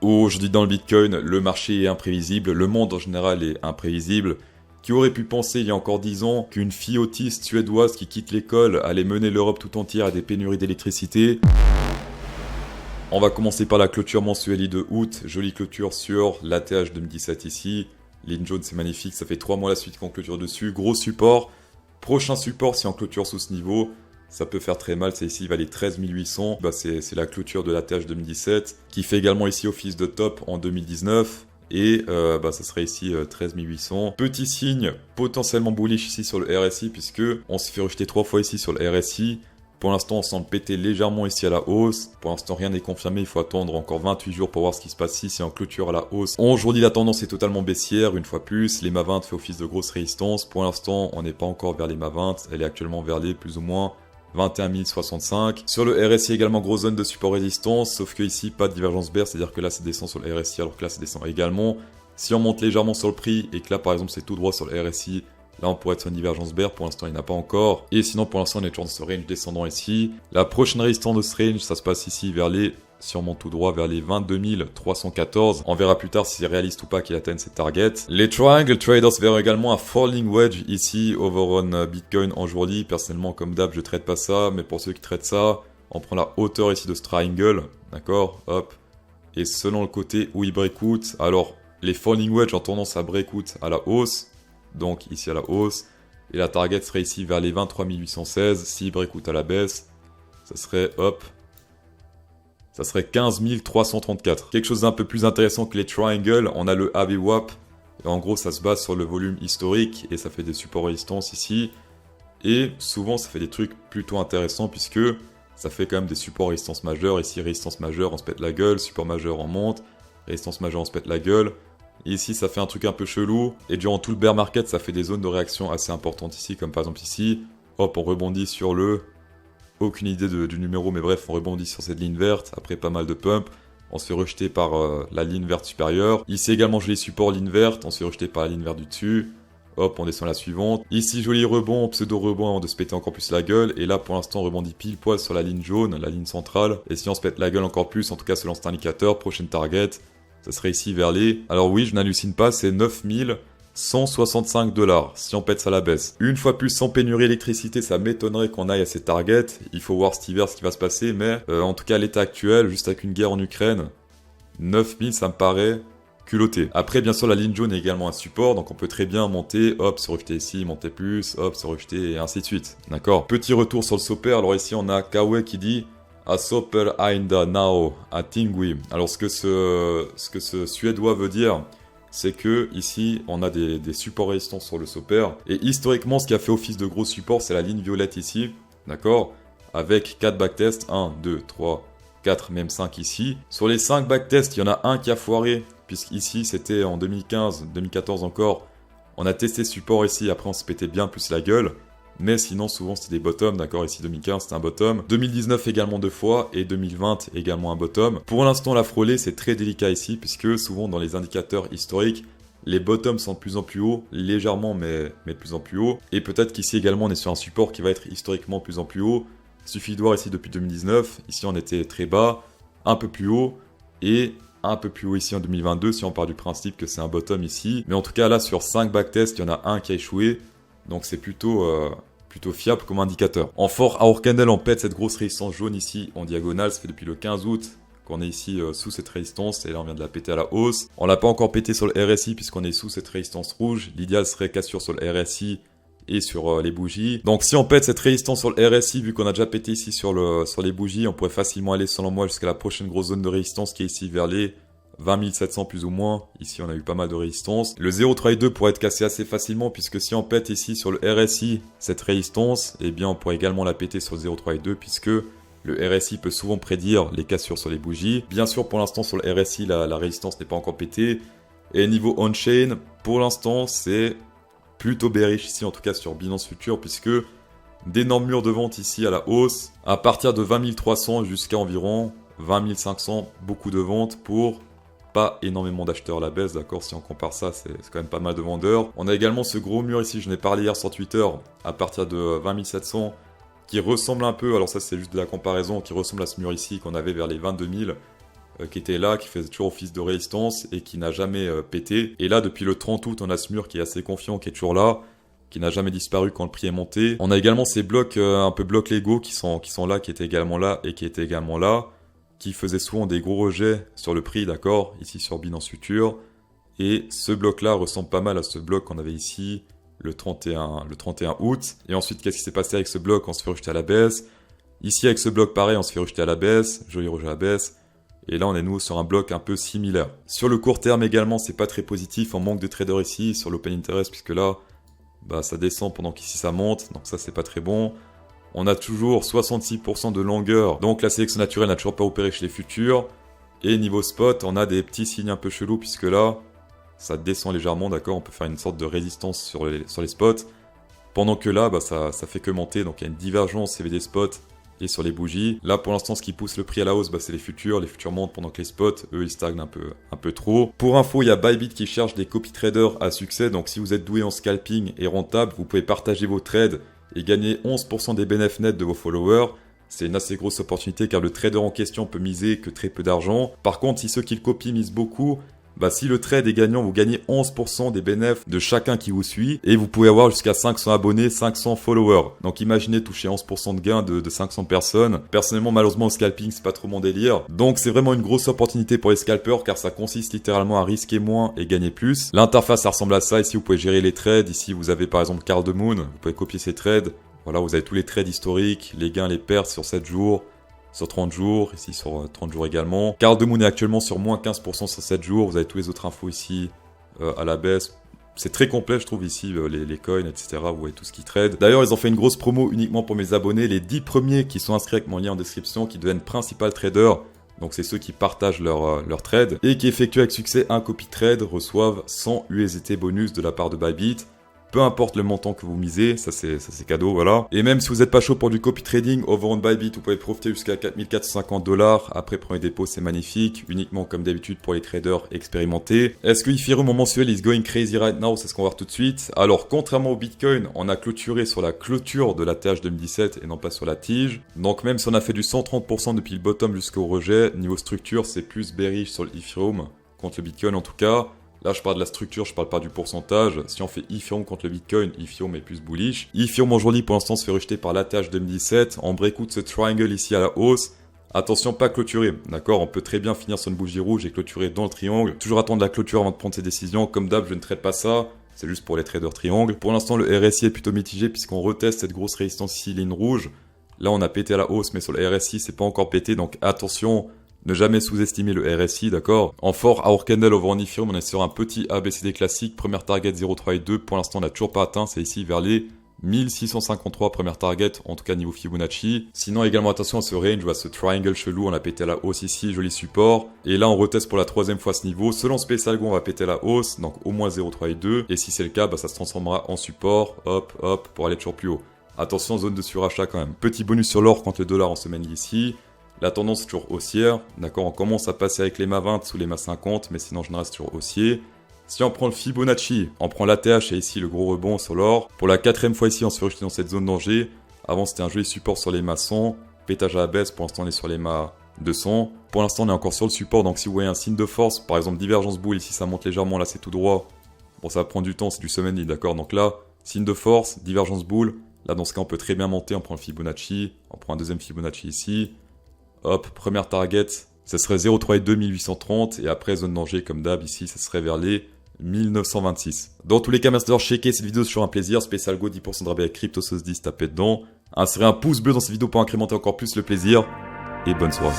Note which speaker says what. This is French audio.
Speaker 1: Aujourd'hui dans le Bitcoin, le marché est imprévisible, le monde en général est imprévisible. Qui aurait pu penser il y a encore 10 ans qu'une fille autiste suédoise qui quitte l'école allait mener l'Europe tout entière à des pénuries d'électricité? On va commencer par la clôture mensuelle de août, jolie clôture sur l'ATH 2017 ici. Ligne jaune c'est magnifique, ça fait 3 mois la suite qu'on clôture dessus, gros support. Prochain support si on clôture sous ce niveau, ça peut faire très mal, c'est ici, il va aller 13 800. C'est la clôture de l'ATH 2017, qui fait également ici office de top en 2019. Et ça serait ici 13 800. Petit signe potentiellement bullish ici sur le RSI, puisque on se fait rejeter 3 fois ici sur le RSI. Pour l'instant, on semble péter légèrement ici à la hausse. Pour l'instant, rien n'est confirmé. Il faut attendre encore 28 jours pour voir ce qui se passe ici si on clôture à la hausse. Aujourd'hui, la tendance est totalement baissière. Une fois plus, les MA 20 fait office de grosse résistance. Pour l'instant, on n'est pas encore vers les MA 20. Elle est actuellement vers les plus ou moins 21 065. Sur le RSI également, grosse zone de support résistance, sauf que ici pas de divergence bear, c'est-à-dire que là ça descend sur le RSI alors que là ça descend également. Si on monte légèrement sur le prix et que là par exemple c'est tout droit sur le RSI, là on pourrait être sur une divergence bear, pour l'instant il n'y en a pas encore. Et sinon pour l'instant on est toujours dans ce range descendant ici. La prochaine résistance de ce range, ça se passe ici vers les, si on monte tout droit vers les 22 314. On verra plus tard si c'est réaliste ou pas qu'il atteigne cette target. Les triangle traders verront également un falling wedge ici, over on Bitcoin en journée. Personnellement, comme d'hab, je trade pas ça, mais pour ceux qui traitent ça, on prend la hauteur ici de ce triangle, d'accord, hop. Et selon le côté où il break out, alors les falling wedge ont tendance à break out à la hausse, donc ici à la hausse. Et la target serait ici vers les 23 816. S'il break out à la baisse, ça serait hop. Ça serait 15 334. Quelque chose d'un peu plus intéressant que les triangles, on a le AVWAP. Et en gros, ça se base sur le volume historique et ça fait des supports résistance ici. Et souvent, ça fait des trucs plutôt intéressants puisque ça fait quand même des supports résistance majeurs. Ici, résistance majeure, on se pète la gueule. Support majeur, on monte. Résistance majeure, on se pète la gueule. Et ici, ça fait un truc un peu chelou. Et durant tout le bear market, ça fait des zones de réaction assez importantes ici, comme par exemple ici. Hop, on rebondit sur le... Aucune idée du numéro, mais bref, on rebondit sur cette ligne verte, après pas mal de pump, on se fait rejeter par la ligne verte supérieure. Ici également, joli support ligne verte, on se fait rejeter par la ligne verte du dessus. Hop, on descend la suivante. Ici, joli rebond, pseudo-rebond avant de se péter encore plus la gueule. Et là, pour l'instant, on rebondit pile poil sur la ligne jaune, la ligne centrale. Et si on se pète la gueule encore plus, en tout cas selon cet indicateur, prochaine target, ça serait ici vers les... Alors oui, je n'hallucine pas, c'est 9165 $. Si on pète ça à la baisse. Une fois plus, sans pénurie d'électricité, ça m'étonnerait qu'on aille à ces targets. Il faut voir cet hiver ce qui va se passer, mais en tout cas, à l'état actuel, juste avec une guerre en Ukraine, 9000, ça me paraît culotté. Après, bien sûr, la ligne jaune est également un support, donc on peut très bien monter, hop, se rejeter ici, monter plus, hop, se rejeter, et ainsi de suite. D'accord. Petit retour sur le Soper. Alors ici, on a Kawe qui dit... A Soper Ainda Now, a Tingui. Alors ce que ce suédois veut dire, c'est que ici on a des supports résistants sur le Soper. Et historiquement, ce qui a fait office de gros support, c'est la ligne violette ici. D'accord? Avec 4 backtests. 1, 2, 3, 4, même 5 ici. Sur les 5 backtests, il y en a un qui a foiré. Puisqu'ici c'était en 2015, 2014 encore. On a testé ce support ici, après on se pétait bien plus la gueule. Mais sinon, souvent, c'était des bottoms, d'accord? Ici, 2015, c'était un bottom. 2019 également 2 fois, et 2020 également un bottom. Pour l'instant, la frôler, c'est très délicat ici, puisque souvent, dans les indicateurs historiques, les bottoms sont de plus en plus hauts, légèrement, mais de plus en plus haut. Et peut-être qu'ici également, on est sur un support qui va être historiquement de plus en plus haut. Il suffit de voir ici depuis 2019. Ici, on était très bas, un peu plus haut, et un peu plus haut ici en 2022, si on part du principe que c'est un bottom ici. Mais en tout cas, là, sur 5 backtests, il y en a un qui a échoué. Donc, c'est plutôt fiable comme indicateur. En fort hour candle, on pète cette grosse résistance jaune ici en diagonale. Ça fait depuis le 15 août qu'on est ici sous cette résistance. Et là, on vient de la péter à la hausse. On l'a pas encore pété sur le RSI puisqu'on est sous cette résistance rouge. L'idéal serait cassure sur le RSI et sur les bougies. Donc, si on pète cette résistance sur le RSI, vu qu'on a déjà pété ici sur les bougies, on pourrait facilement aller, selon moi, jusqu'à la prochaine grosse zone de résistance qui est ici vers les 20 700 plus ou moins. Ici, on a eu pas mal de résistance. Le 0,32 pourrait être cassé assez facilement puisque si on pète ici sur le RSI cette résistance, eh bien, on pourrait également la péter sur le 0,32 puisque le RSI peut souvent prédire les cassures sur les bougies. Bien sûr, pour l'instant, sur le RSI, la résistance n'est pas encore pétée. Et niveau on-chain, pour l'instant, c'est plutôt bearish ici, en tout cas sur Binance Future, puisque d'énormes murs de vente ici à la hausse, à partir de 20 300 jusqu'à environ 20 500, beaucoup de ventes pour pas énormément d'acheteurs à la baisse, d'accord? Si on compare ça, c'est quand même pas mal de vendeurs. On a également ce gros mur ici, je n'ai parlé hier sur Twitter, à partir de 20 700, qui ressemble un peu, alors ça c'est juste de la comparaison, qui ressemble à ce mur ici qu'on avait vers les 22 000 qui était là, qui faisait toujours office de résistance et qui n'a jamais pété. Et là, depuis le 30 août, on a ce mur qui est assez confiant, qui est toujours là, qui n'a jamais disparu quand le prix est monté. On a également ces blocs, un peu blocs Lego qui sont là, qui étaient également là et qui étaient également là, qui faisaient souvent des gros rejets sur le prix, d'accord, ici sur Binance Future. Et ce bloc-là ressemble pas mal à ce bloc qu'on avait ici le 31 août. Et ensuite, qu'est-ce qui s'est passé avec ce bloc? On se fait rejeter à la baisse. Ici, avec ce bloc, pareil, on se fait rejeter à la baisse. Joli rejet à la baisse. Et là, on est nouveau sur un bloc un peu similaire. Sur le court terme également, c'est pas très positif. On manque de traders ici sur l'open interest, puisque là, bah, ça descend pendant qu'ici ça monte. Donc ça, c'est pas très bon. On a toujours 66% de longueur. Donc la sélection naturelle n'a toujours pas opéré chez les futurs. Et niveau spot, on a des petits signes un peu chelous, puisque là, ça descend légèrement, d'accord, on peut faire une sorte de résistance sur les spots. Pendant que là, bah, ça fait que monter, donc il y a une divergence CVD spot et sur les bougies. Là, pour l'instant, ce qui pousse le prix à la hausse, bah, c'est les futurs montent pendant que les spots, eux, ils stagnent un peu trop. Pour info, il y a Bybit qui cherche des copy traders à succès, donc si vous êtes doué en scalping et rentable, vous pouvez partager vos trades et gagner 11% des bénéfices nets de vos followers. C'est une assez grosse opportunité car le trader en question peut miser que très peu d'argent. Par contre, si ceux qui le copient misent beaucoup, bah si le trade est gagnant, vous gagnez 11% des bénéfices de chacun qui vous suit et vous pouvez avoir jusqu'à 500 abonnés, 500 followers. Donc imaginez toucher 11% de gain de 500 personnes. Personnellement, malheureusement, au scalping, c'est pas trop mon délire. Donc c'est vraiment une grosse opportunité pour les scalpers car ça consiste littéralement à risquer moins et gagner plus. L'interface, ça ressemble à ça. Ici, vous pouvez gérer les trades. Ici, vous avez par exemple Cardamom. Vous pouvez copier ces trades. Voilà, vous avez tous les trades historiques, les gains, les pertes sur 7 jours. Sur 30 jours, ici sur 30 jours également. Cardamom est actuellement sur moins 15% sur 7 jours. Vous avez tous les autres infos ici à la baisse. C'est très complet, je trouve, ici, les coins, etc. Vous voyez tout ce qui trade. D'ailleurs, ils ont fait une grosse promo uniquement pour mes abonnés. Les 10 premiers qui sont inscrits avec mon lien en description, qui deviennent principal traders. Donc, c'est ceux qui partagent leur trade. Et qui effectuent avec succès un copy trade, reçoivent 100 USDT bonus de la part de Bybit. Peu importe le montant que vous misez, ça c'est cadeau, voilà. Et même si vous n'êtes pas chaud pour du copy trading, over on Bybit, vous pouvez profiter jusqu'à 4450$. Après premier dépôt, c'est magnifique, uniquement comme d'habitude pour les traders expérimentés. Est-ce que Ethereum au mensuel is going crazy right now? C'est ce qu'on va voir tout de suite. Alors, contrairement au Bitcoin, on a clôturé sur la clôture de la TH 2017 et non pas sur la tige. Donc même si on a fait du 130% depuis le bottom jusqu'au rejet, niveau structure, c'est plus bearish sur l'Ethereum, contre le Bitcoin en tout cas. Là, je parle de la structure, je parle pas du pourcentage. Si on fait Ethereum contre le Bitcoin, Ethereum est plus bullish. Ethereum aujourd'hui, pour l'instant, se fait rejeter par l'ATH 2017. On breakout ce triangle ici à la hausse. Attention, pas clôturer, d'accord? On peut très bien finir sur une bougie rouge et clôturer dans le triangle. Toujours attendre la clôture avant de prendre ses décisions. Comme d'hab, je ne traite pas ça. C'est juste pour les traders triangle. Pour l'instant, le RSI est plutôt mitigé puisqu'on reteste cette grosse résistance ici, ligne rouge. Là, on a pété à la hausse, mais sur le RSI, c'est pas encore pété. Donc attention. Ne jamais sous-estimer le RSI, d'accord? En fort, Hour Candle over on Ethereum, on est sur un petit ABCD classique. Première target 0,382. Pour l'instant, on n'a toujours pas atteint. C'est ici vers les 1653, première target, en tout cas niveau Fibonacci. Sinon, également attention à ce range ou à ce triangle chelou. On a pété à la hausse ici, joli support. Et là, on reteste pour la troisième fois ce niveau. Selon Space Algo, on va péter à la hausse, donc au moins 0,382. Et si c'est le cas, bah, ça se transformera en support. Hop, hop, pour aller toujours plus haut. Attention, zone de surachat quand même. Petit bonus sur l'or contre le dollar en semaine ici. La tendance est toujours haussière, d'accord, on commence à passer avec les MA 20 sous les MA 50, mais sinon je reste toujours haussier. Si on prend le Fibonacci, on prend l'ATH et ici le gros rebond sur l'or. Pour la quatrième fois ici, on se fait rejeter dans cette zone danger. Avant c'était un joli support sur les MA 100, pétage à la baisse, pour l'instant on est sur les MA 200. Pour l'instant on est encore sur le support, donc si vous voyez un signe de force, par exemple divergence boule, ici ça monte légèrement, là c'est tout droit. Bon ça va prendre du temps, c'est du semaine, d'accord, donc là, signe de force, divergence boule. Là dans ce cas on peut très bien monter, on prend le Fibonacci, on prend un deuxième Fibonacci ici. Hop, première target, ça serait 0,382 1830 et après zone danger comme d'hab ici, ça serait vers les 1926. Dans tous les cas, merci d'avoir checké cette vidéo, c'est toujours un plaisir. Spécial Go, 10% de rabais avec Crypto Sauce 10, tapez dedans. Insérez un pouce bleu dans cette vidéo pour incrémenter encore plus le plaisir et bonne soirée.